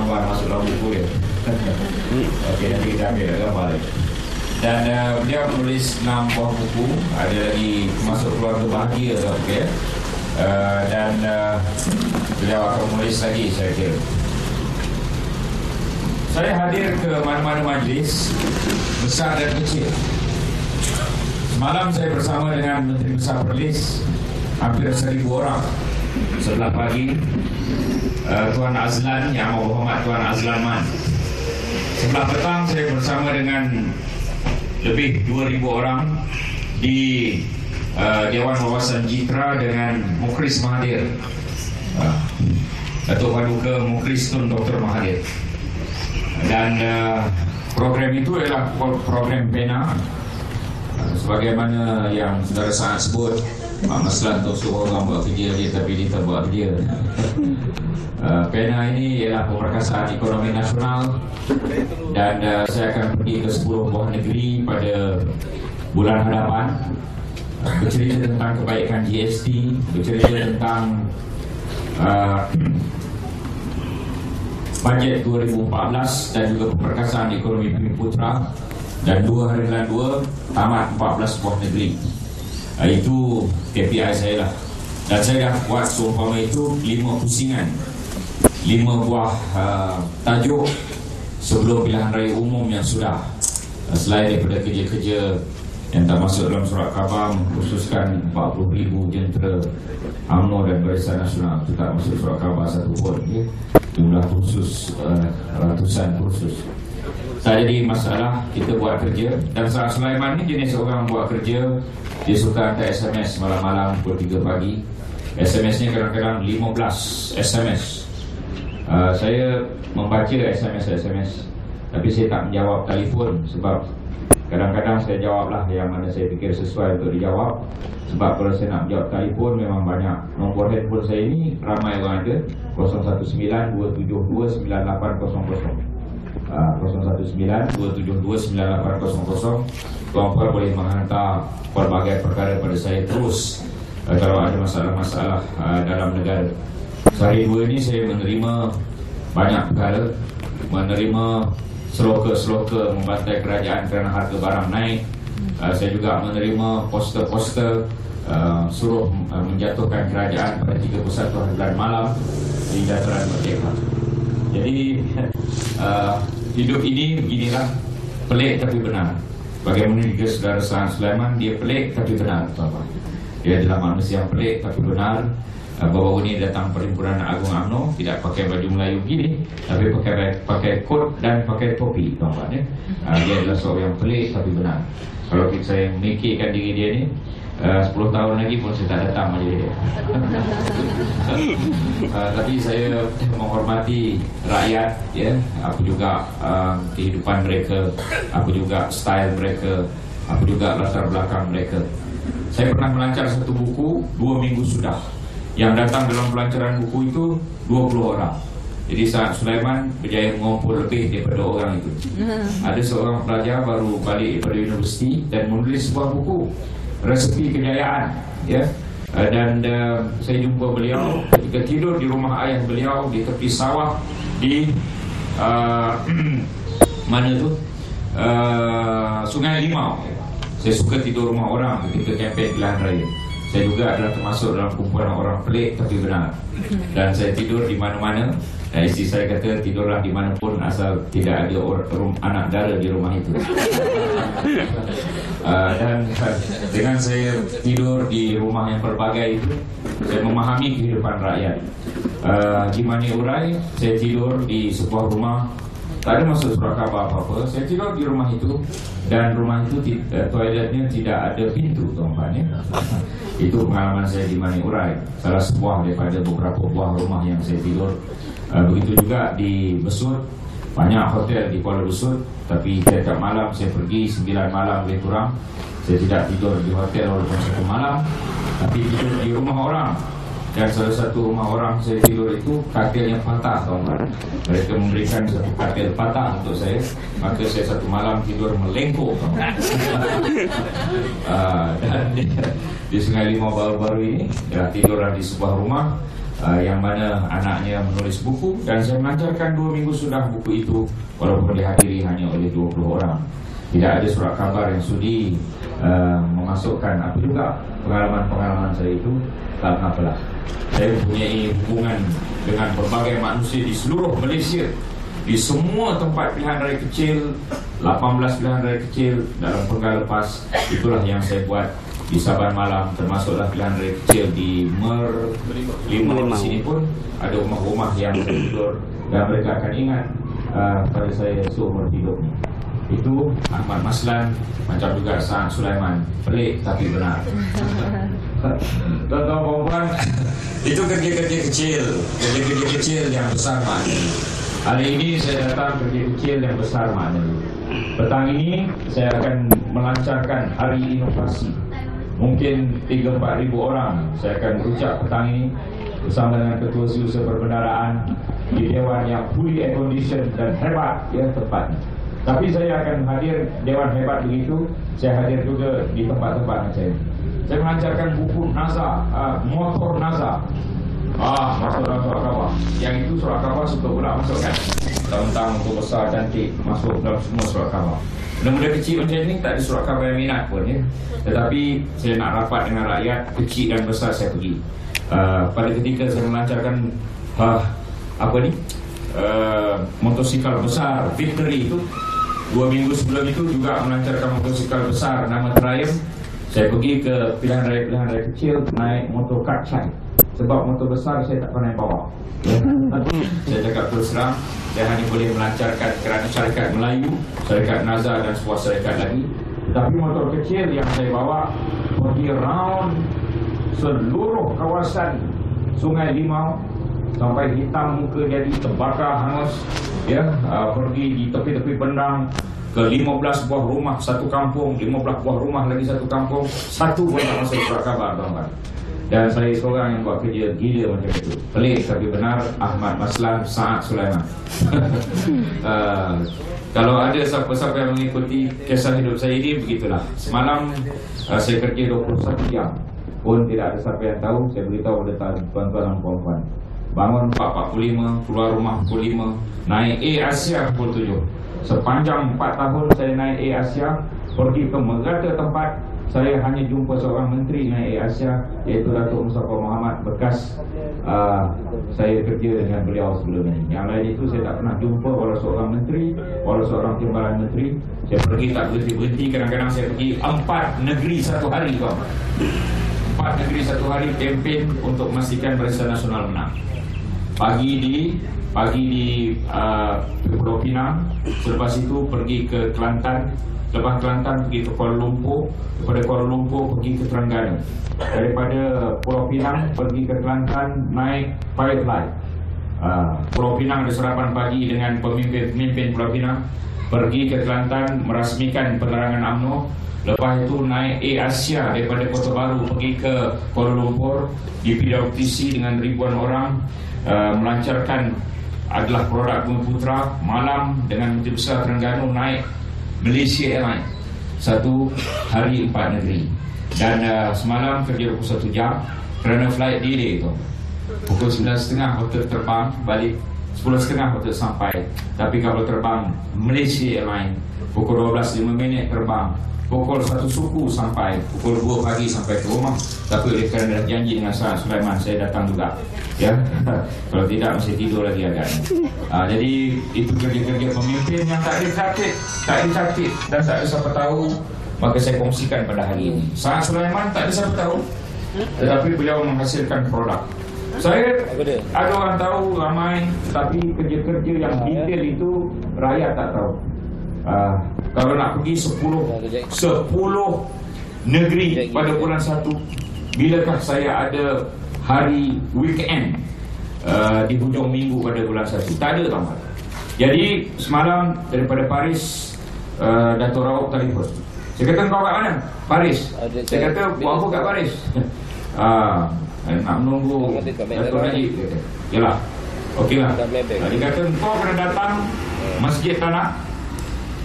gambar masuk dalam buku dia. Okey, nanti kita ambil gambar dia. Dan beliau menulis 6 buah buku. Ada lagi Masuk Keluarga Bahagia, okey. Dan beliau akan menulis lagi, saya kira. Saya hadir ke mana-mana majlis besar dan kecil. Semalam saya bersama dengan Menteri Besar Perlis, hampir 1,000 orang. Sebelah pagi Tuan Azlan, Yang Amat Berhormat Tuan Azlan Man. Sebelah petang saya bersama dengan lebih 2,000 orang di Dewan Wawasan Jitra dengan Mukhris Mahathir, Datuk Paduka Mukhris Tun Dr. Mahathir. Dan program itu adalah program PENA, sebagaimana yang saudara sangat sebut. Mak Maslan tu suruh orang buat kerja dia, tapi dia tak buat kerja. PENA ini ialah Pemperkasaan Ekonomi Nasional. Dan saya akan pergi ke 10 buah negeri pada bulan hadapan, bercerita tentang kebaikan GST, bercerita tentang bajet 2014 dan juga Pemperkasaan Ekonomi Bumi Putra. Dan 2 hari bulan 2 tamat 14 buah negeri. Itu KPI saya lah. Dan saya dah buat seumpama itu 5 pusingan, 5 buah tajuk sebelum pilihan raya umum yang sudah. Selain daripada kerja-kerja yang tak masuk dalam surat khabar, mengkhususkan 40,000 jentera UMNO dan Barisan Nasional, itu tak masuk surat khabar satu pun. Jumlah kursus ratusan kursus. Tak jadi masalah, kita buat kerja. Dan Saat Sulaiman ni jenis orang buat kerja. Dia suka hantar SMS malam-malam pukul 3 pagi. SMS-nya kadang-kadang 15 SMS. Saya membaca SMS, tapi saya tak menjawab telefon. Sebab kadang-kadang saya jawablah yang mana saya fikir sesuai untuk dijawab. Sebab kalau saya nak menjawab telefon, memang banyak. Nombor handphone saya ini ramai orang ada, 019-272-9800. 019-272-9800. Tuan-tuan boleh menghantar pelbagai perkara pada saya terus kalau ada masalah-masalah dalam negara. Sehari dua ini saya menerima banyak perkara, menerima seloka-seloka membantai kerajaan kerana harga barang naik. Saya juga menerima poster-poster suruh menjatuhkan kerajaan pada 31 hari bulan malam di Dataran Merdeka. Jadi hidup ini beginilah, pelik tapi benar. Bagaimana juga saudara Sahan Sulaiman, dia pelik tapi benar, tuan-tuan. Dia adalah manusia yang pelik tapi benar. Baru ini datang Perhimpunan Agung UMNO, tidak pakai baju Melayu gini, tapi pakai kot dan pakai topi, tuan-tuan. Dia adalah seorang yang pelik tapi benar. Kalau saya memikirkan diri dia ni, 10 tahun lagi pun saya tak datang majlis dia. Tapi saya menghormati rakyat, ya. Aku juga kehidupan mereka, aku juga style mereka, aku juga latar belakang mereka. Saya pernah melancar satu buku 2 minggu sudah. Yang datang dalam pelancaran buku itu 20 orang. Jadi Saat Sulaiman berjaya mengumpul lebih daripada orang itu. Ada seorang pelajar baru balik daripada universiti dan menulis sebuah buku, Resepi Kejayaan, ya. Dan saya jumpa beliau ketika tidur di rumah ayah beliau di tepi sawah di mana tu, Sungai Limau. Saya suka tidur rumah orang ketika kempen pilihan raya. Saya juga adalah termasuk dalam kumpulan orang pelik tapi benar. Dan saya tidur di mana-mana. Dan isteri saya kata tidurlah di mana pun asal tidak ada anak dara di rumah itu. Dan dengan saya tidur di rumah yang pelbagai itu, saya memahami kehidupan rakyat. Di Mani Urai, saya tidur di sebuah rumah, tak ada masuk surat khabar apa-apa. Saya tidur di rumah itu, dan rumah itu toiletnya tidak ada pintu, tuan-tuan, ya. Itu pengalaman saya di Mani Urai, salah sebuah daripada beberapa buah rumah yang saya tidur. Begitu juga di Besut, banyak hotel di Kuala Besut, tapi setiap malam saya pergi 9 malam lebih kurang. Saya tidak tidur di hotel walaupun 1 malam, tapi tidur di rumah orang. Dan salah satu rumah orang saya tidur itu katilnya patah, tuan-tuan. Mereka memberikan satu katil patah untuk saya, maka saya 1 malam tidur melengkung, tuan-tuan. Dan di Sungai Limau baru-baru ini, ya, tidurlah di sebuah rumah. yang mana anaknya menulis buku, dan saya melancarkan 2 minggu sudah buku itu, walaupun dihadiri hanya oleh 20 orang. Tidak ada surat khabar yang sudi memasukkan apa juga pengalaman-pengalaman saya itu. Tak apalah, saya mempunyai hubungan dengan berbagai manusia di seluruh Malaysia, di semua tempat pilihan raya kecil, 18 pilihan raya kecil dalam penggal lepas. Itulah yang saya buat di Saban Malam, termasuklah pilihan raya kecil di Merlimau. Di sini pun ada rumah-rumah yang saya tidur, dan mereka akan ingat pada saya seumur hidupnya. Itu Ahmad Maslan, macam juga Saad Sulaiman. Pelik tapi benar. Tuan-tuan, itu kerja-kerja kecil yang besar maknanya. Hari ini saya datang kerja kecil yang besar maknanya. Petang ini saya akan melancarkan hari inovasi. Mungkin 3-4 ribu orang saya akan berucap petang ini bersama dengan Ketua Setiausaha Perbendaraan di Dewan yang fully air condition dan hebat, ya, tepatnya. Tapi saya akan hadir Dewan hebat begitu, saya hadir juga di tempat-tempat saya. Saya melancarkan buku NASA, motor NASA. Masuk dalam surat khabar. Yang itu surat khabar suka pula masuk kan. Tentang motor besar cantik masuk dalam semua surat khabar. Benda-benda kecil macam ni tak ada surat khabar yang minat pun, ya. Tetapi saya nak rapat dengan rakyat, kecil dan besar saya pergi. Pada ketika saya melancarkan motosikal besar Victory itu, 2 minggu sebelum itu juga melancarkan motosikal besar nama Triumph. Saya pergi ke pilihan raya kecil naik motor Kacai. Sebab motor besar saya tak pernah bawa, ya. Saya cakap terus terang, saya hanya boleh melancarkan kerana syarikat Melayu, syarikat NASA dan sebuah syarikat lagi. Tapi motor kecil yang saya bawa pergi round seluruh kawasan Sungai Limau sampai hitam muka jadi, terbakar hangus, ya. Pergi di tepi-tepi Pendang ke 15 buah rumah satu kampung, 15 buah rumah lagi satu kampung, satu pun tak masuk surat khabar, tuan-tuan. Dan saya seorang yang buat kerja gila macam itu. Pelik tapi benar, Ahmad Maslan, Saad Sulaiman. Kalau ada siapa-siapa yang mengikuti kisah hidup saya ini, begitulah. Semalam saya kerja 21 jam pun tidak ada siapa yang tahu. Saya beritahu pada tuan-tuan dan puan-puan, bangun 4.45, keluar rumah pukul 5, naik Air Asia pukul 7. Sepanjang 4 tahun saya naik Air Asia, pergi ke merata tempat, saya hanya jumpa seorang menteri naik Air Asia, iaitu Datuk Mustafa Mohamad, bekas saya kerja dengan beliau sebelum ini. Yang lain itu saya tak pernah jumpa walau seorang menteri, walau seorang timbalan menteri. Saya pergi tak berhenti-berhenti, kadang-kadang saya pergi 4 negeri satu hari, kawan. 4 negeri satu hari kempen untuk memastikan Barisan Nasional menang. Pagi di Pulau Pinang, selepas itu pergi ke Kelantan, lepas Kelantan pergi ke Kuala Lumpur, daripada Kuala Lumpur pergi ke Terengganu, daripada Pulau Pinang pergi ke Kelantan naik Firefly. Pulau Pinang ada sarapan pagi dengan pemimpin Pulau Pinang, pergi ke Kelantan merasmikan penerangan UMNO. Lepas itu naik Air Asia daripada Kota Baru pergi ke Kuala Lumpur di PWTC dengan ribuan orang, melancarkan adalah produk Bumi Putra. Malam dengan Menteri Besar Terengganu naik Malaysia Airlines, satu hari 4 negeri. Dan semalam kerja 21 jam kerana flight delay itu. Pukul 9.30 hotel terbang, balik 10.30 hotel sampai. Tapi kalau terbang Malaysia Airlines pukul 12.05 terbang, pukul 1 suku sampai, pukul 2 pagi sampai ke rumah. Tapi oleh kerana janji dengan Saad Sulaiman, saya datang juga, ya. Kalau tidak masih tidur lagi agaknya. Jadi itu kerja-kerja pemimpin yang tak dicatat dan tak ada siapa tahu. Maka saya kongsikan pada hari ini. Saad Sulaiman tak ada siapa tahu, tetapi beliau menghasilkan produk. Saya ada orang tahu ramai, tapi kerja-kerja yang detail itu rakyat tak tahu. Kalau nak pergi 10 negeri pada bulan 1, bilakah saya ada hari weekend di hujung minggu pada bulan 1? Tak ada, tuan-tuan. Jadi semalam daripada Paris, Dato' Rauf telefon. Saya kata, kau kat mana? Paris. Saya kata, buat apa kat Paris? Nak menunggu Dato' Najib. Yalah, okeylah. Dia kata, kau kena datang Masjid Tanah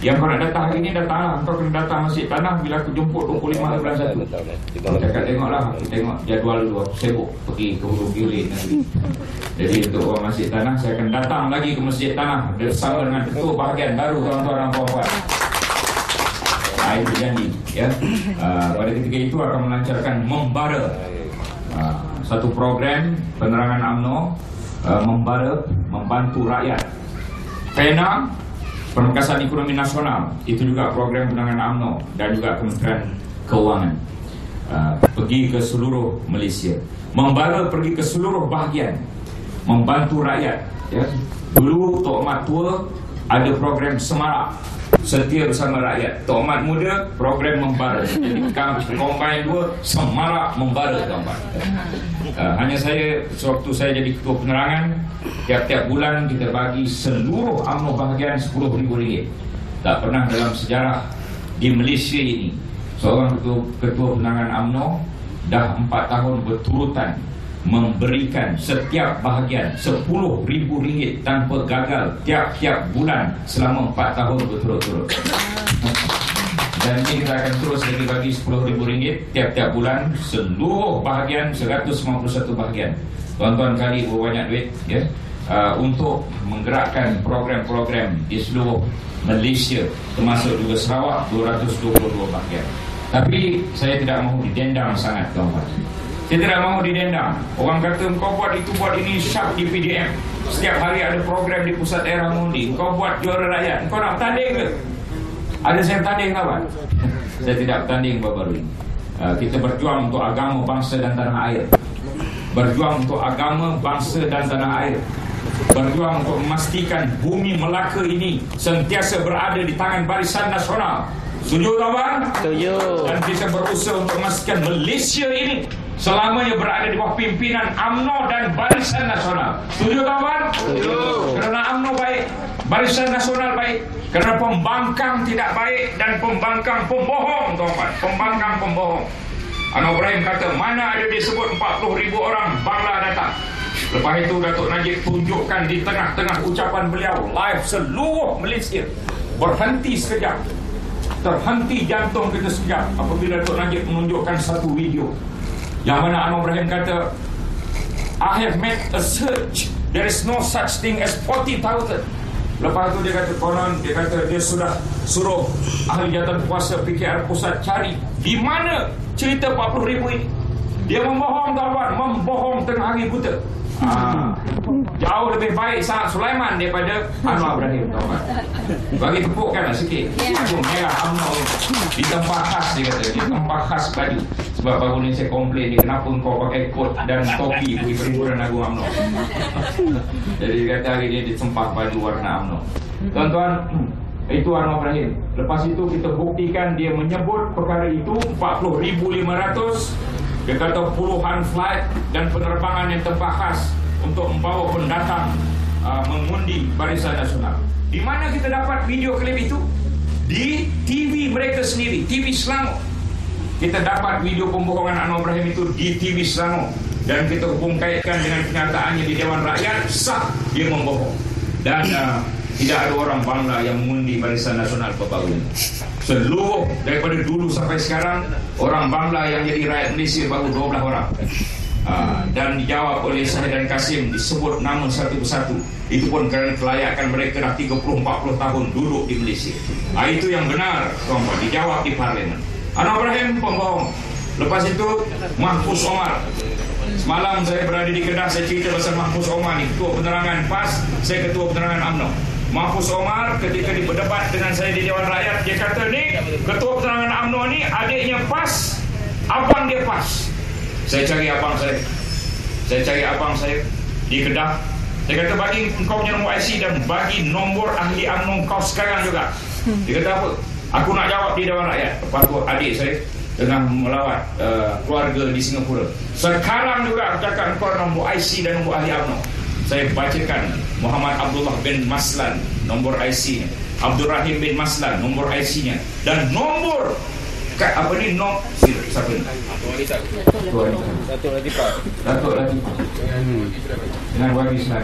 Yang kau nak datang hari ni, datanglah. Kau kena datang Masjid Tanah bila aku jemput 25 hari bulan 1. Cakap tengoklah, aku tengok jadual dulu. Aku sibuk pergi ke Hulu Gilir nanti. Jadi untuk orang Masjid Tanah, saya akan datang lagi ke Masjid Tanah bersama dengan ketua bahagian baru tuan-tuan dan puan-puan. Itu janji ya. Pada ketika itu akan melancarkan Membara, satu program penerangan UMNO, Membara, membantu rakyat. PENA, Pemekasan Ekonomi Nasional, itu juga program penerangan UMNO dan juga Kementerian Keuangan. Pergi ke seluruh Malaysia. Membara pergi ke seluruh bahagian, membantu rakyat ya. Dulu Tok Mat Tua ada program Semarak, setia bersama rakyat. Tok Mat Muda program Membara. Jadi combine dua, Semarak Membara tuan-tuan. Hanya saya, sewaktu saya jadi ketua penerangan, tiap-tiap bulan kita bagi seluruh UMNO bahagian RM10,000. Tak pernah dalam sejarah di Malaysia ini seorang ketua penerangan UMNO dah 4 tahun berturutan memberikan setiap bahagian RM10,000 tanpa gagal tiap-tiap bulan selama 4 tahun berturut-turut. Dan ini kita akan terus lagi bagi RM10,000 tiap-tiap bulan seluruh bahagian, 151 bahagian. Tuan-tuan kali berbanyak duit ya, untuk menggerakkan program-program di seluruh Malaysia, termasuk juga Sarawak, 222 bahagian. Tapi saya tidak mahu didendam sangat tuan-tuan. Saya tidak mahu didendam. Orang kata kau buat itu, buat ini, syak di PDM. Setiap hari ada program di pusat daerah mengundi. Kau buat juara rakyat. Kau nak bertanding ke? Ada saya bertanding kawan? Saya tidak bertanding baru-baru ini. Kita berjuang untuk agama, bangsa dan tanah air. Berjuang untuk agama, bangsa dan tanah air. Berjuang untuk memastikan bumi Melaka ini sentiasa berada di tangan Barisan Nasional. Setuju kawan? Setuju. Dan kita berusaha untuk memastikan Malaysia ini selamanya berada di bawah pimpinan UMNO dan Barisan Nasional. Setuju kawan? Setuju. Kerana UMNO baik, Barisan Nasional baik. Kerana pembangkang tidak baik dan pembangkang pembohong tuan-tuan. Pembangkang pembohong. Anwar Ibrahim kata mana ada disebut 40,000 orang Bangla datang. Lepas itu Datuk Najib tunjukkan di tengah-tengah ucapan beliau live seluruh Malaysia berhenti sekejap. Terhenti jantung kita sekejap apabila Datuk Najib menunjukkan satu video yang mana Anwar Ibrahim kata, I have made a search, there is no such thing as 40,000. Lepas tu dia kata konon, dia kata dia sudah suruh ahli jawatan kuasa PKR pusat cari di mana cerita 40,000 ini. Dia membohong kawan, membohong tengah hari buta. Jauh lebih baik Saad Sulaiman daripada Anwar Ibrahim kawan. Bagi tepukkanlah sikit. Aku merah UMNO di tempat khas, dia kata, di tempat khas baju. Sebab baru ni saya komplain dia, kenapa kau pakai kot dan topi pergi perhimpunan Agung UMNO. Jadi dia kata hari ni dia sempah baju warna UMNO. Tuan-tuan, itu Anwar Ibrahim. Lepas itu kita buktikan dia menyebut perkara itu 40,500. Dia kata puluhan flight dan penerbangan yang tempat khas untuk membawa pendatang mengundi Barisan Nasional. Di mana kita dapat video klip itu? Di TV mereka sendiri, TV Selangor. Kita dapat video pembohongan Anwar Ibrahim itu di TV Selangor. Dan kita hubung kaitkan dengan kenyataannya di Dewan Rakyat, sah dia membohong. Dan tidak ada orang Bangla yang mengundi Barisan Nasional baru ini. Seluruh daripada dulu sampai sekarang, orang Bangla yang jadi rakyat Malaysia baru 12 orang. Dan dijawab oleh saya dan Kasim, disebut nama satu persatu. Itu pun kerana kelayakan mereka dah 30-40 tahun duduk di Malaysia. Itu yang benar tuan-tuan, dijawab di Parlimen. Anwar Ibrahim pembohong. Lepas itu Mahfuz Omar. Semalam saya berada di Kedah, saya cerita pasal Mahfuz Omar ni, ketua penerangan PAS, saya ketua penerangan UMNO. Mahfuz Omar ketika berdebat dengan saya di Dewan Rakyat, dia kata ni ketua penerangan UMNO ni adiknya PAS, abang dia PAS. Saya cari abang saya di Kedah. Saya kata bagi engkau punya nombor IC dan bagi nombor ahli UMNO kau sekarang juga. Dia kata apa? Aku nak jawab di Dewan Rakyat. Lepas tu adik saya tengah melawat keluarga di Singapura. Sekarang juga aku cakap engkau nombor IC dan nombor ahli UMNO. Saya bacakan Muhammad Abdullah bin Maslan nombor IC-nya, Abdul Rahim bin Maslan nombor IC-nya, dan nombor apa ni siapa ni? Datuk Latifah dengan Wadi Islam.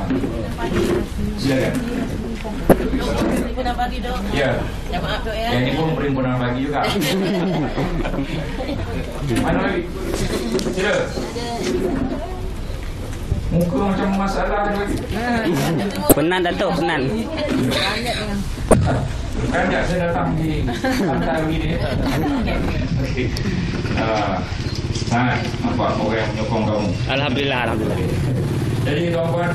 Silakan. Perhimpunan pagi dok. Ya. Ya maaf dok ya. Yang ini pun perhimpunan pagi juga. Mana lagi? Sila. Muka macam masalah lagi. Penan Datuk, penan. Banyak saya datang di pantai ini. Sangat nampak orang yang menyokong kamu. Alhamdulillah, alhamdulillah. Jadi tuan-tuan,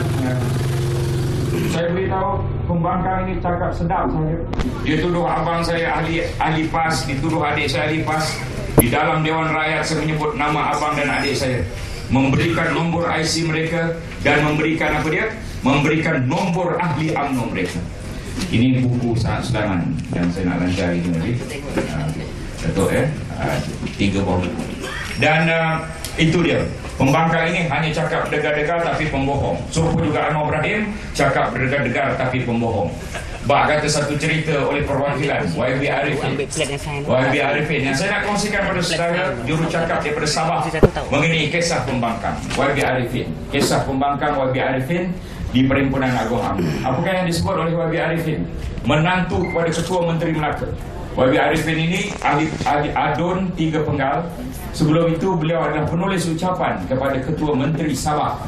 saya beritahu pembangkang ini cakap sedap saya. Dia tuduh abang saya ahli PAS, dituduh adik saya ahli PAS. Di dalam Dewan Rakyat saya menyebut nama abang dan adik saya, memberikan nombor IC mereka dan memberikan apa dia? Memberikan nombor ahli UMNO mereka. Ini buku sangat sedangan yang saya nak lancar ini nanti. Datuk 3 buku. Dan itu dia. Pembangkang ini hanya cakap degar-degar tapi pembohong. Serupa juga Anwar Ibrahim, cakap degar-degar tapi pembohong. Bak kata satu cerita oleh perwakilan YB Arifin. YB Arifin yang saya nak kongsikan pada saudara jurucakap daripada Sabah mengenai kisah pembangkang YB Arifin. Kisah pembangkang YB Arifin di Perhimpunan Agong UMNO. Apakah yang disebut oleh YB Arifin? Menantu kepada Ketua Menteri Melaka. YB Arifin ini ahli adun 3 penggal. Sebelum itu beliau adalah penulis ucapan kepada Ketua Menteri Sabah.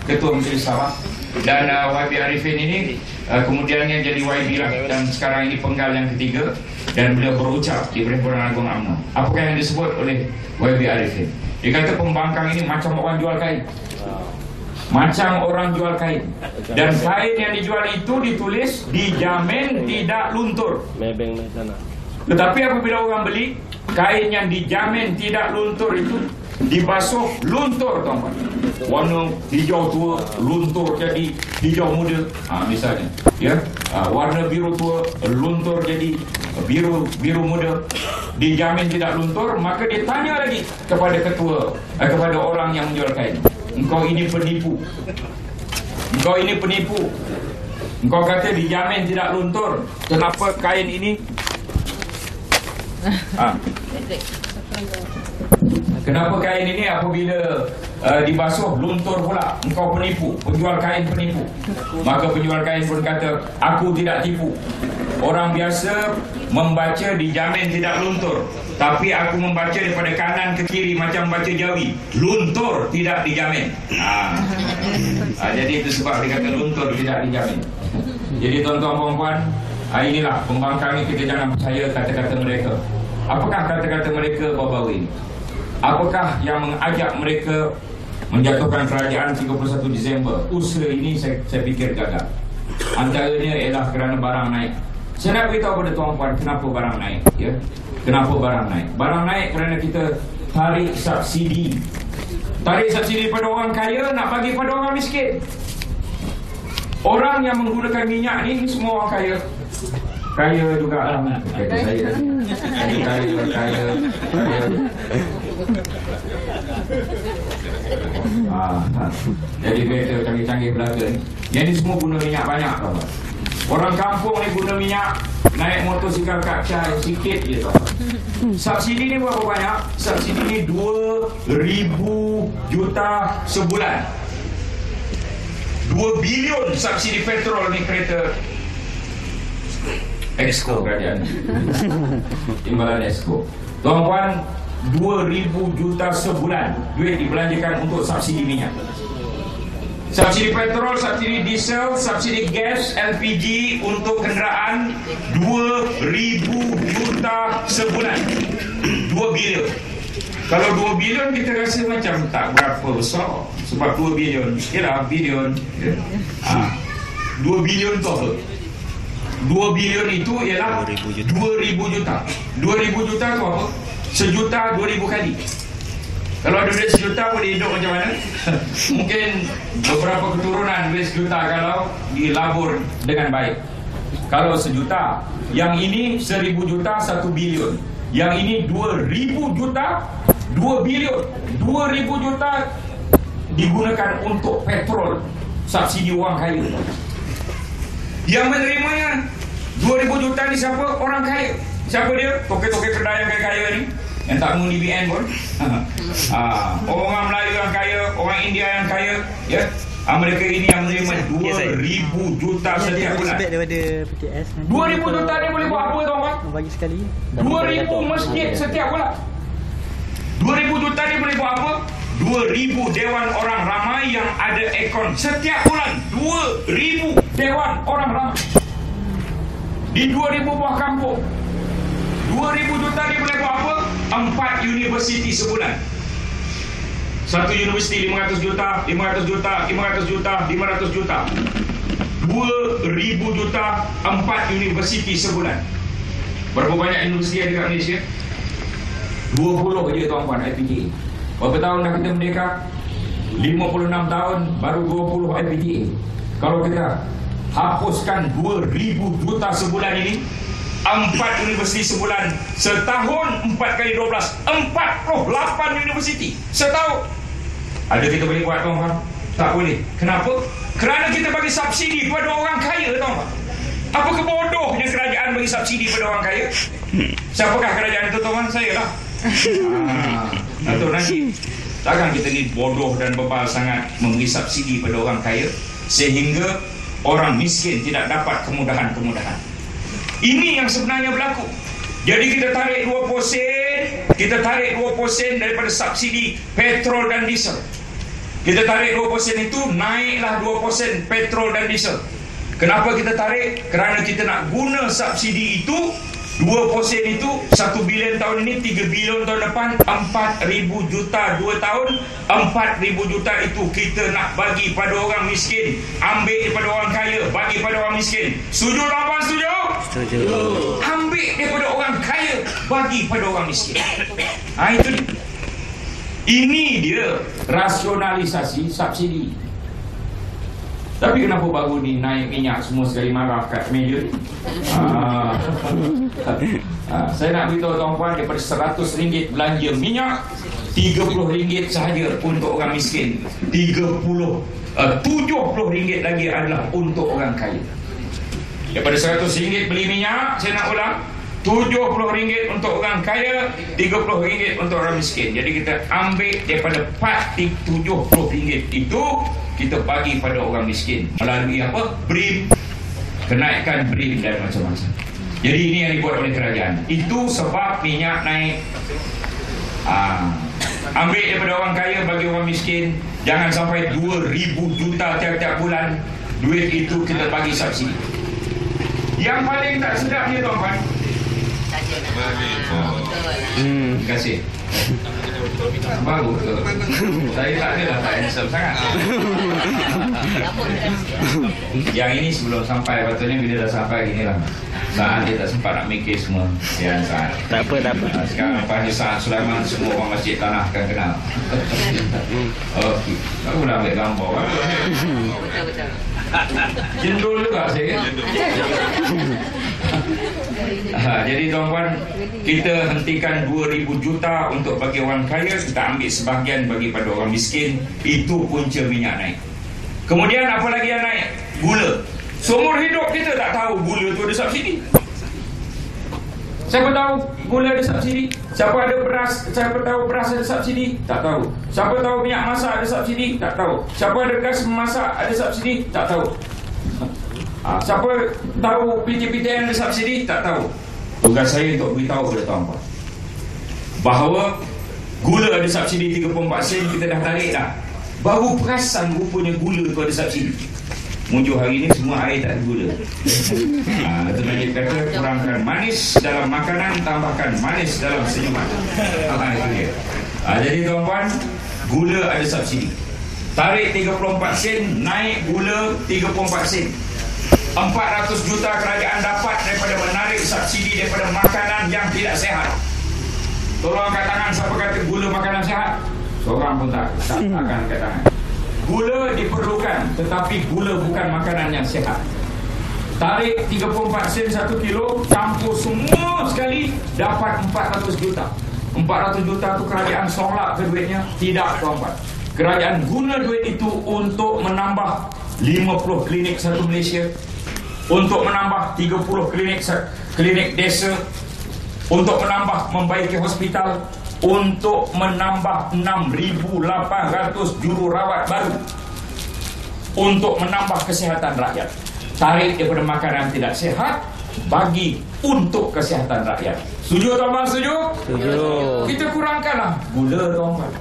Ketua Menteri Sabah. Dan YB Arifin ini kemudiannya jadi YB lah. Dan sekarang ini penggal yang ketiga. Dan beliau berucap di Perhimpunan Agong UMNO. Apakah yang disebut oleh YB Arifin? Dia kata pembangkang ini macam orang jual kain. Macam orang jual kain. Dan kain yang dijual itu ditulis dijamin tidak luntur. Tetapi apabila orang beli, kain yang dijamin tidak luntur itu dibasuh luntur, tuan-tuan. Warna hijau tua luntur jadi hijau muda, misalnya. Ya, warna biru tua luntur jadi biru muda. Dijamin tidak luntur, maka dia tanya lagi kepada kepada orang yang menjual kain. Engkau ini penipu. Engkau ini penipu. Engkau kata dijamin tidak luntur. Kenapa kain ini? Kenapa kain ini apabila dibasuh luntur pula? Engkau penipu, penjual kain penipu. Maka penjual kain pun kata, aku tidak tipu. Orang biasa membaca dijamin tidak luntur, tapi aku membaca daripada kanan ke kiri macam baca Jawi. Luntur tidak dijamin. Jadi itu sebab dia kata luntur tidak dijamin. Jadi tuan-tuan puan-puan, inilah pembangkang ini, kita jangan percaya kata-kata mereka. Apakah kata-kata mereka baru-baru ini? Apakah yang mengajak mereka menjatuhkan kerajaan 31 Disember? Usaha ini saya fikir gagal. Antaranya ialah kerana barang naik. Saya nak beritahu kepada tuan-puan kenapa barang naik. Ya? Kenapa barang naik? Barang naik kerana kita tarik subsidi. Tarik subsidi pada orang kaya nak bagi pada orang miskin. Orang yang menggunakan minyak ni semua orang kaya. Kaya juga lah. Kata saya. Kaya. Jadi kereta canggih-canggih belaka ni. Yang ni semua guna minyak banyak, tau. Orang kampung ni guna minyak, naik motosikal kacai sikit je, tau. Subsidi ni berapa banyak? Subsidi ni 2,000 juta sebulan. 2 bilion subsidi petrol ni kereta Exco kerajaan. Timbalan Exco. Tuan-tuan, 2,000 juta sebulan duit dibelanjakan untuk subsidi minyak. Subsidi petrol, subsidi diesel, subsidi gas, LPG untuk kenderaan 2,000 juta sebulan. 2 bilion. Kalau 2 bilion kita rasa macam tak berapa besar. Sebab 2 bilion, ialah bilion. 2 bilion tu apa? 2 bilion itu ialah 2,000 juta. 2,000 juta tu apa? Sejuta 2,000 kali. Kalau ada duit sejuta boleh hidup macam mana? Mungkin beberapa keturunan duit sejuta kalau dilabur dengan baik. Kalau sejuta, yang ini 1,000 juta 1 bilion. Yang ini 2,000 juta 2 bilion. 2,000 juta digunakan untuk petrol, subsidi orang kaya. Yang menerimanya 2,000 juta ni siapa? Orang kaya. Siapa dia? Tokek-tokek kedai yang kaya-kaya ni, yang tak mengundi BN pun. Orang Melayu yang kaya, orang India yang kaya, ya. Mereka ini yang menerima 2,000 juta setiap bulan. Daripada PTS 2,000 juta dia boleh buat apa tuan-tuan? bagi sekali. 2,000 masjid setiap bulan. 2,000 juta dia boleh buat apa? 2,000 dewan orang ramai yang ada akon setiap bulan. 2,000 dewan orang ramai di 2,000 buah kampung. 2,000 juta dia boleh buat apa? 4 universiti sebulan. Satu universiti 500 juta, 500 juta, 500 juta, 500 juta. 2,000 juta 4 universiti sebulan. Berapa banyak universiti ada dekat Malaysia? 20 je tuan-tuan IPTA. Berapa tahun dah kita merdeka? 56 tahun baru 20 IPTA. Kalau kita hapuskan 2,000 juta sebulan ini, 4 universiti sebulan, setahun 4 kali 12, 48 universiti setahun. Ada kita boleh buat tuan-tuan? Tak boleh. Kenapa? Kerana kita bagi subsidi pada orang kaya tuan-tuan. Apa kebodohnya kerajaan bagi subsidi pada orang kaya? Siapakah kerajaan itu tuan-tuan? Saya lah. Atau nanti takkan kita ni bodoh dan bebal sangat memberi subsidi pada orang kaya sehingga orang miskin tidak dapat kemudahan-kemudahan. Ini yang sebenarnya berlaku. Jadi kita tarik 2%, kita tarik 2% daripada subsidi petrol dan diesel. Kita tarik 2% itu, naiklah 2% petrol dan diesel. Kenapa kita tarik? Kerana kita nak guna subsidi itu, 2% itu 1 bilion tahun ini, 3 bilion tahun depan, 4,000 juta 2 tahun. 4,000 juta itu kita nak bagi pada orang miskin, ambil daripada orang kaya, bagi pada orang miskin. Setuju tak apa? Setuju? Setuju. Ambil daripada orang kaya, bagi pada orang miskin. Itu dia. Ini dia rasionalisasi subsidi. Tapi kenapa baru ni naik minyak semua sekali marah kat meja ni? Saya nak beritahu tuan-tuan, daripada RM100 belanja minyak, RM30 sahaja untuk orang miskin. RM70 lagi adalah untuk orang kaya. Daripada RM100 beli minyak, saya nak ulang, RM70 untuk orang kaya, RM30 untuk orang miskin. Jadi kita ambil daripada RM70 itu, kita bagi pada orang miskin melalui apa? BRIM, kenaikan BRIM dan macam-macam. Jadi ini yang dibuat oleh kerajaan. Itu sebab minyak naik. Ambil daripada orang kaya, bagi orang miskin. Jangan sampai 2,000 juta tiap-tiap bulan. Duit itu kita bagi subsidi. Yang paling tak sedapnya tuan-tuan, terima kasih. Baru ke? Saya tak adalah tak handsome sangat. Yang ini sebelum sampai, patutnya bila dah sampai gini lah. Saat dia tak sempat nak mikir semua. Saat. Tak apa. Sekarang lepas saat Sulaiman, semua orang masjid tanah akan kenal. Okey. Baru dah ambil gambar. Betul. Jendul juga saya. Jadi tuan-tuan, kita hentikan 2,000 juta untuk bagi orang kaya, kita ambil sebahagian bagi pada orang miskin. Itu punca minyak naik. Kemudian apa lagi yang naik? Gula. Seumur hidup kita tak tahu gula tu ada subsidi. Siapa tahu gula ada subsidi? Siapa tahu beras ada subsidi? Tak tahu. Siapa tahu minyak masak ada subsidi? Tak tahu. Siapa ada gas memasak ada subsidi? Tak tahu. Siapa tahu PTPTN ada subsidi? Tak tahu. Tugas saya untuk beritahu kepada tuan-tuan bahawa gula ada subsidi 34 sen, kita dah tarik dah. Baru perasan rupanya gula tu ada subsidi. Muncul hari ni semua air tak ada gula. Itu Najib kata, kurangkan manis dalam makanan, tambahkan manis dalam senyuman. Itu dia. Jadi tuan-tuan, gula ada subsidi. Tarik 34 sen, naik gula 34 sen. 400 juta kerajaan dapat daripada menarik subsidi daripada makanan yang tidak sehat. Tolong angkat tangan siapa kata gula makanan sehat. Seorang pun tak akan angkat tangan. Gula diperlukan, tetapi gula bukan makanan yang sehat. Tarik 34 sen 1 kilo, campur semua sekali, dapat 400 juta. 400 juta tu kerajaan solak ke duitnya? Tidak tuan-tuan. Kerajaan guna duit itu untuk menambah 50 klinik satu Malaysia, untuk menambah 30 klinik desa, untuk menambah membaiki hospital, untuk menambah 6,800 jururawat baru. untuk menambah kesihatan rakyat. Tarik daripada makanan tidak sihat, bagi untuk kesihatan rakyat. Setuju tuan-tuan? Setuju? Setuju. Kita kurangkanlah gula tuan-tuan.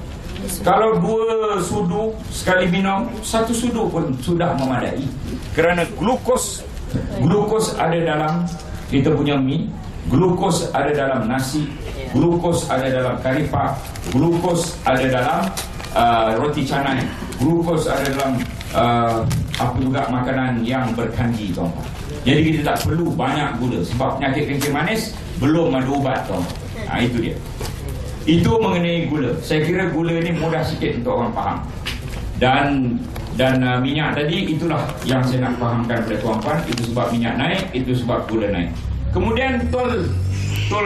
Kalau 2 sudu sekali minum, 1 sudu pun sudah memadai. Kerana glukos ada dalam kita punya mi, glukos ada dalam nasi, glukos ada dalam karipap, glukos ada dalam roti canai, glukos ada dalam apa juga makanan yang berkanji tuan-tuan. Jadi kita tak perlu banyak gula sebab penyakit kencing manis belum ada ubat tuan-tuan. Itu dia. Itu mengenai gula. Saya kira gula ni mudah sikit untuk orang faham. Dan minyak tadi, itulah yang saya nak fahamkan kepada tuan-tuan. Itu sebab minyak naik, itu sebab gula naik. Kemudian tol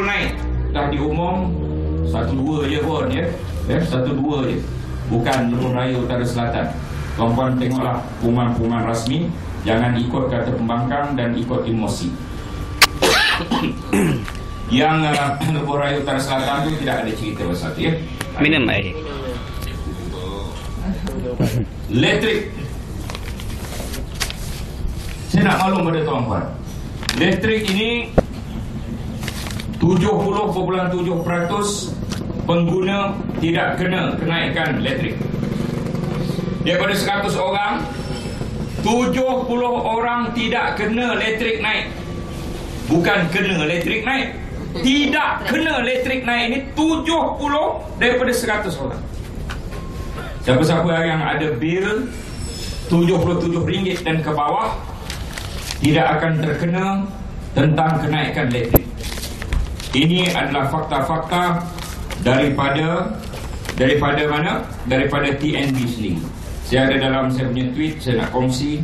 naik. Dah diumum 1-2 je pun ya. 1-2 je. Bukan Lebuh Raya Utara Selatan. Tuan-tuan tengoklah pengumuman rasmi. Jangan ikut kata pembangkang dan ikut emosi. Yang Lebuh Raya Utara Selatan tu tidak ada cerita pasal tu ya. Minum air. Elektrik. Saya nak maklum pada tuan-tuan, elektrik ini 70.7% pengguna tidak kena kenaikan elektrik. Daripada 100 orang, 70 orang tidak kena elektrik naik. Bukan kena elektrik naik, tidak kena elektrik naik. Ini 70 daripada 100 orang. Siapa-siapa yang ada bil RM77 dan ke bawah tidak akan terkena tentang kenaikan elektrik. Ini adalah fakta-fakta daripada mana? Daripada TNB sendiri. Saya ada dalam saya punya tweet, saya nak kongsi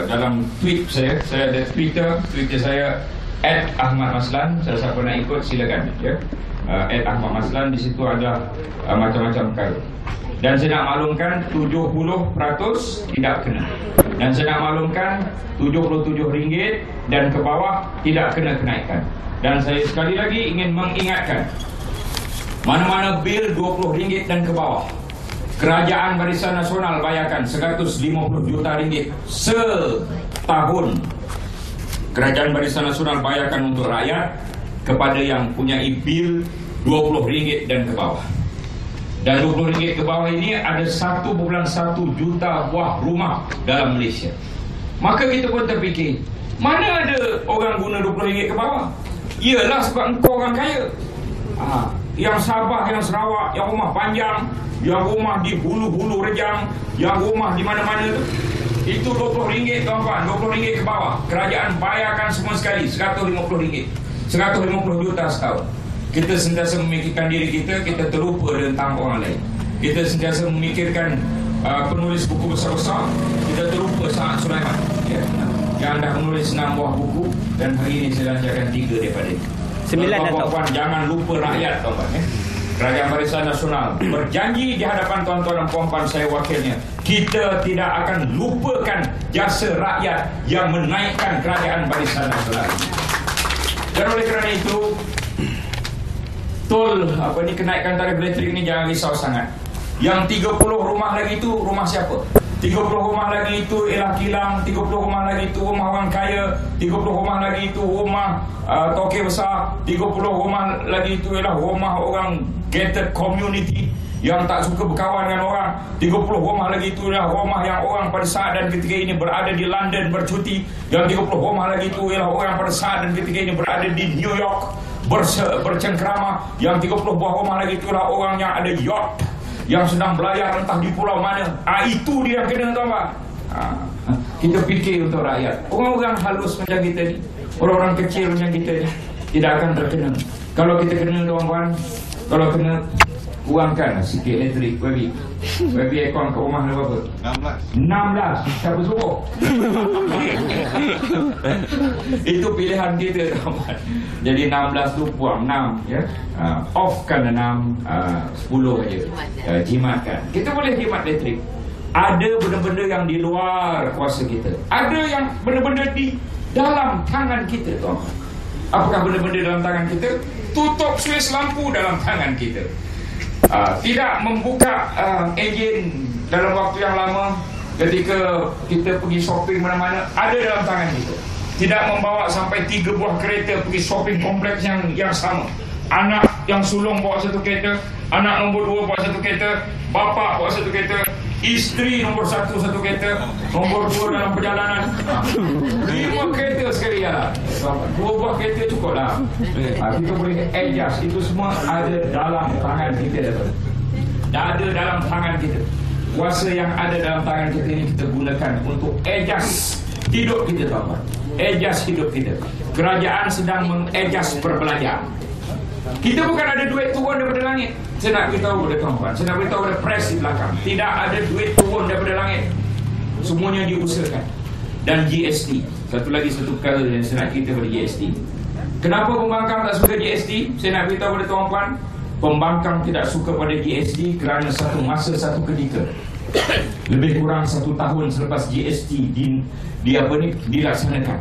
dalam tweet saya ada Twitter saya @ahmadmaslan. Siapa nak ikut silakan ya. @ahmadmaslan, di situ ada macam-macam perkara. Dan saya nak maklumkan 70% tidak kena. Dan saya nak maklumkan RM77 dan ke bawah tidak kena kenaikan. Dan saya sekali lagi ingin mengingatkan, mana-mana bil RM20 dan ke bawah, Kerajaan Barisan Nasional bayarkan RM150 juta setahun. Kerajaan Barisan Nasional bayarkan untuk rakyat kepada yang punya bil RM20 dan ke bawah. Dan RM20 ke bawah ini ada 1.1 juta buah rumah dalam Malaysia. Maka kita pun terfikir, mana ada orang guna RM20 ke bawah? Iyalah sebab engkau orang kaya. Yang Sabah, yang Sarawak, yang rumah panjang, yang rumah di hulu-hulu rejang, yang rumah di mana-mana tu, itu RM20 tuan-tuan, RM20 ke bawah. Kerajaan bayarkan semua sekali RM150, RM150 juta setahun. Kita sentiasa memikirkan diri kita, kita terlupa tentang orang lain. Kita sentiasa memikirkan penulis buku besar-besar, kita terlupa Saad Sulaiman ya, yang dah menulis 6 buah buku, dan hari ini saya lancarkan 3 daripada itu. 9 tuan-tuan, jangan lupa rakyat tuan-tuan ya. Kerajaan Barisan Nasional berjanji di hadapan tuan-tuan dan puan-puan saya wakilnya, kita tidak akan lupakan jasa rakyat yang menaikkan Kerajaan Barisan Nasional. Dan oleh kerana itu, kenaikan tarikh elektrik ni jangan risau sangat. Yang 30 rumah lagi itu rumah siapa? 30 rumah lagi itu ialah kilang, 30 rumah lagi itu rumah orang kaya, 30 rumah lagi itu rumah toke besar, 30 rumah lagi itu ialah rumah orang gated community yang tak suka berkawan dengan orang, 30 rumah lagi itu ialah rumah yang orang pada saat dan ketika ini berada di London bercuti, yang 30 rumah lagi itu ialah orang pada saat dan ketika ini berada di New York bercengkrama, yang 30 buah rumah lagi itulah orang yang ada yacht, yang sedang belayar entah di pulau mana. Itu dia yang kena tuan-tuan. Kita fikir untuk rakyat. Orang-orang halus macam kita ni, orang-orang kecil macam kita ni, tidak akan terkena. Kalau kita kena tuan-tuan, kalau kena, kurangkan sikit elektrik. Baby aircon ke rumah ada berapa? 16. Siapa suruh? Itu pilihan kita tuan-tuan. Jadi 16 tu buang 6 ya. Offkan 6, 10 aja. Jimatkan. Kita boleh jimat elektrik. Ada benda-benda yang di luar kuasa kita. Ada yang benda-benda di dalam tangan kita tuan-tuan. Apakah benda-benda dalam tangan kita? Tutup suis lampu dalam tangan kita. Tidak membuka enjin dalam waktu yang lama, ketika kita pergi shopping mana-mana, ada dalam tangan kita. Tidak membawa sampai 3 buah kereta pergi shopping kompleks yang sama. Anak yang sulung bawa satu kereta, anak nombor 2 bawa satu kereta, bapa bawa satu kereta, isteri nombor 1 satu kereta, nombor 2 dalam perjalanan 5 kereta sekali jalan. 2 buah kereta cukup lah. Kita boleh adjust. Itu semua ada dalam tangan kita. Ada dalam tangan kita. Kuasa yang ada dalam tangan kita ini kita gunakan untuk adjust hidup kita, tuan-tuan. Adjust hidup kita. Kerajaan sedang mengadjust perbelanjaan. Kita bukan ada duit turun daripada langit. Saya nak beritahu kepada tuan-tuan, saya nak beritahu kepada pres di belakang, tidak ada duit turun daripada langit. Semuanya diusahakan. Dan GST, satu perkara yang saya nak cerita pada GST. Kenapa pembangkang tak suka GST? Saya nak beritahu kepada tuan-tuan, pembangkang tidak suka pada GST kerana satu masa, satu ketika, lebih kurang 1 tahun selepas GST dilaksanakan,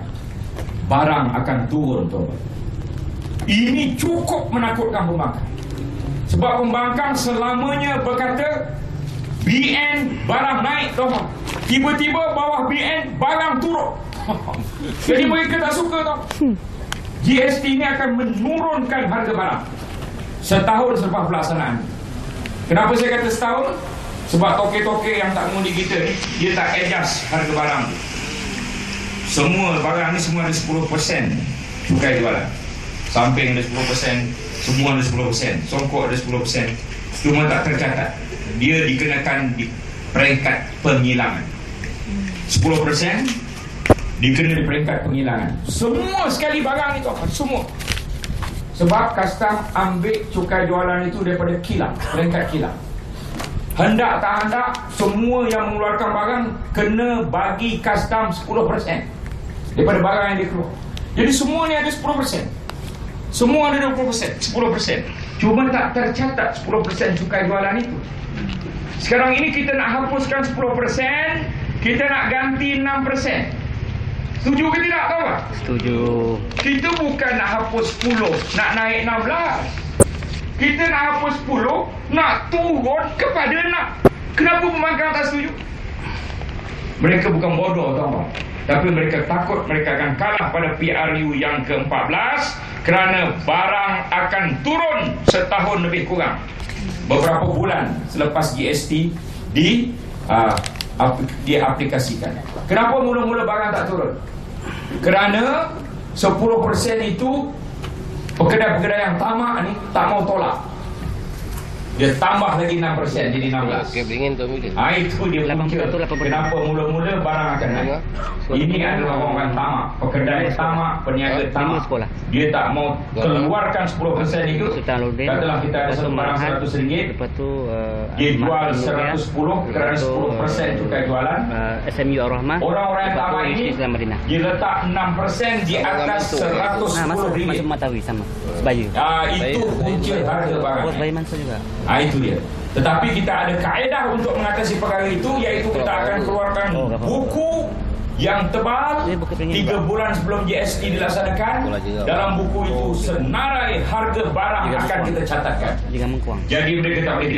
barang akan turun, tuan-tuan. Ini cukup menakutkan pembangkang. Sebab pembangkang selamanya berkata BN barang naik, tuan. Tiba-tiba bawah BN barang turun. Jadi mereka tak suka, tuan. GST ini akan menurunkan harga barang setahun selepas pelaksanaan. Kenapa saya kata setahun? Sebab toke-toke yang tak mengundi kita ni, dia tak adjust harga barang. Semua barang ni semua ada 10% cukai jualan. Samping ada 10%, semua ada 10%, songkok ada 10%. Cuma tak tercatat. Dia dikenakan di peringkat penghilangan. 10% dikena di peringkat penghilangan. Semua sekali barang itu, semua. Sebab custom ambil cukai jualan itu daripada kilang, peringkat kilang. Hendak tak hendak, semua yang mengeluarkan barang kena bagi custom 10% daripada barang yang dia keluar. Jadi semua ni ada 10%. Semua ada 20%, 10%. Cuma tak tercatat 10% cukai jualan itu. Sekarang ini kita nak hapuskan 10%, kita nak ganti 6%. Setuju ke tidak, tahu tak? Setuju. Kita bukan nak hapus 10, nak naik 16. Kita nak hapus 10, nak turun kepada 6. Kenapa pembangkang tak setuju? Mereka bukan bodoh, tahu tak? Tapi mereka takut mereka akan kalah pada PRU yang ke-14 kerana barang akan turun setahun lebih kurang. Beberapa bulan selepas GST diaplikasikan. Kenapa mula-mula barang tak turun? Kerana 10% itu pekedai-pekedai yang tamak ni tak mau tolak. Dia tambah lagi 6% jadi 16. Okey, beringin tu mungkin. Itu dia punca. Kenapa mula-mula barang akan naik. Ini adalah orang tamak, pekedai tamak, peniaga tamak. Dia tak mau keluarkan 10% itu. Katalah kita ada satu barang RM100, lepas tu dia jual 110 kerana 10% cukai jualan. SMU Ar-Rahmah. Orang-orang yang tamak ini dia letak 6% di atas RM110. Masuk Matawi sama Sebaju. Itu punca harga barang. Bos Bayi Mansur juga. Itu dia. Tetapi kita ada kaedah untuk mengatasi perkara itu, iaitu kita akan keluarkan buku yang tebal 3 bulan sebelum GST dilaksanakan. Dalam buku itu senarai harga barang akan kita catatkan. Jadi mereka tak boleh